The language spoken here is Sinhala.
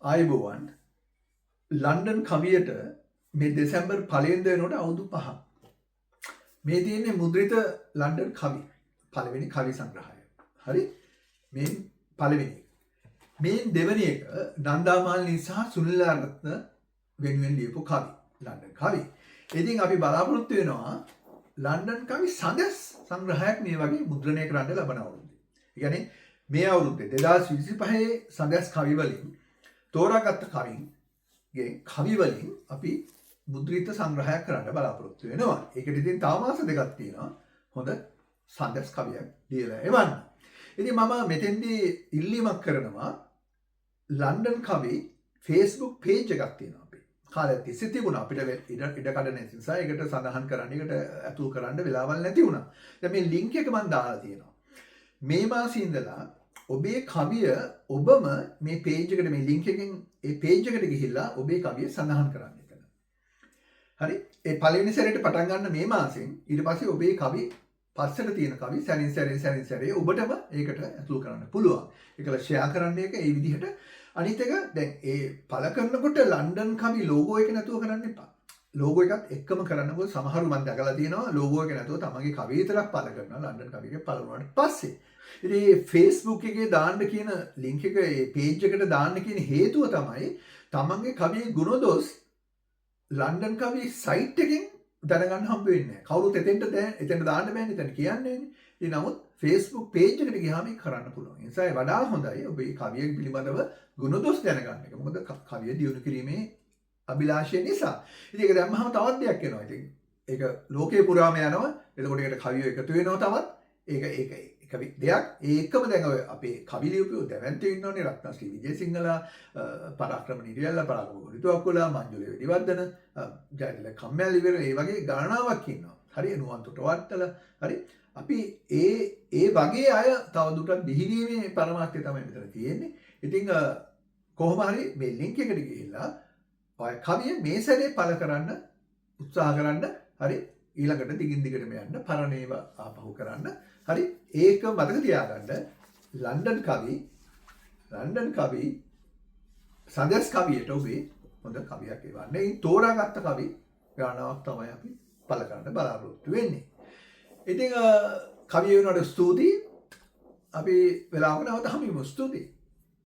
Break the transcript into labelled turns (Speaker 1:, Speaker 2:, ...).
Speaker 1: ආයුබෝවන් ලන්ඩන් කවියට මේ දෙසැම්බර් පළවෙනිදා වෙනකොට අවුරුදු 5ක්. මේ තියෙන්නේ මුද්‍රිත ලන්ඩන් කවි පළවෙනි කවි සංග්‍රහය. හරි? මේ පළවෙනි එක. මේ දෙවෙනි එක නන්දාමාලිනී සහ සුනිල් රත්න වෙනුවෙන් ලියපු කවි. ලන්ඩන් කවි. ඉතින් අපි බලාපොරොත්තු වෙනවා ලන්ඩන් කවි සඳස් සංග්‍රහයක් මේ වගේ මුද්‍රණය කරන්න ලබන අවුරුද්දේ. ඒ කියන්නේ මේ අවුරුද්දේ 2025 සඳස් කවි වලින් තෝරාගත්ත කවින්ගේ කවි වලින් අපි මුද්‍රිත සංග්‍රහයක් කරන්න බලාපොරොත්තු වෙනවා. ඒකට ඉතින් තව මාස දෙකක් තියෙනවා. හොඳ සඳස් කවියක් ලියලා එවන්න. ඉතින් මම මෙතෙන්දී ඉල්ලීමක් කරනවා ලන්ඩන් කවි Facebook page එකක් තියෙනවා අපේ. කාලයක් තිස්සේ තිබුණා. අපිට ඉඩකඩ නැති නිසා ඒකට සඳහන් කරන්න, ඒකට ඇතුල් කරන්න වෙලාවල් නැති වුණා. දැන් මේ link එක මම දාලා තියෙනවා. මේ මාසේ ඉඳලා ඔබේ කවිය ඔබම මේ page එකට මේ link එකෙන් ඒ page එකට ගිහිල්ලා ඔබේ කවිය සඳහන් කරන්න එතන. හරි? ඒ පළවෙනි සැරේට පටන් ගන්න මේ මාසෙන් ඊට පස්සේ ඔබේ කවි පස්සට තියෙන කවි සැරින් සැරේ ඔබටම ඒකට ඇතුල් කරන්න පුළුවන්. ඒකල ෂෙයා කරන්න එක ඒ විදිහට. අනිත් එක දැන් ඒ පළ කරනකොට ලන්ඩන් කවි ලෝගෝ එක නැතුව කරන්න එපා. ලෝගෝ එකත් එක්කම කරනකොට සමහරු මම දැකලා තියෙනවා ලෝගෝ එක නැතුව තමන්ගේ කවිය විතරක් පළ කරනවා ලන්ඩන් කවි එක පළ වුණාට පස්සේ. ඉතින් Facebook එකේ දාන්න කියන link එක ඒ page එකට දාන්න කියන හේතුව තමයි තමන්ගේ කවියේ ගුණදොස් ලන්ඩන් කවි site එකෙන් දැනගන්න හම්බ වෙන්නේ නැහැ. කවුරුත් එතෙන්ට දාන්න බෑනේ, එතන කියන්නේ නැහැනේ. ඉතින් නමුත් Facebook page එකට ගියාම ඒක කරන්න පුළුවන්. ඒ නිසා වඩා හොඳයි ඔබේ කවිය පිළිබඳව ගුණදොස් දැනගන්න එක. මොකද කවිය දියුණු කිරීමේ අභිලාෂය නිසා. ඉතින් ඒක දැම්මහම තවත් දෙයක් වෙනවා. ඉතින් ඒක ලෝකේ පුරාම යනවා. එතකොට ඒකට කවිය එකතු වෙනවා තවත්. ඒක දෙයක්. ඒකම දැන් ඔය අපේ කවි ලියපු දැවැන්තයෝ ඉන්නවනේ, රත්නශ්‍රී විජේසිංහලා, පරාක්‍රම නිරියල්ලා, පරාක්‍රම ගුරුතුවක්කොලා, මංජුල වෙඩිවර්ධන, ජයතිල කම්මැලිවර, ඒ වගේ ගණනාවක් ඉන්නවා. හරි? නුවන් තොටවත්තල. හරි? අපි ඒ වගේ අය තවදුරටත් බිහිවීමේ පරමාර්ථය තමයි මෙතන තියෙන්නේ. ඉතින් කොහොම හරි මේ link එකට ගිහිල්ලා ඔය කවිය මේ සැරේ පළ කරන්න උත්සාහ කරන්න. හරි? ඊළඟට දිගින් දිගටම යන්න, පරණ ඒවා ආපහු කරන්න. හරි? ඒක මතක තියාගන්න. ලන්ඩන් කවි සඳස් කවියට ඔබේ හොඳ කවියක් එවන්න. ඒ තෝරාගත්ත කවි ගානාවක් තමයි අපි පළ කරන්න බලාපොරොත්තු වෙන්නේ. ඉතින් කවිය වෙනුවට ස්තුතියි. අපි වෙලාවක නැවත හමුවෙමු. ස්තුතියි.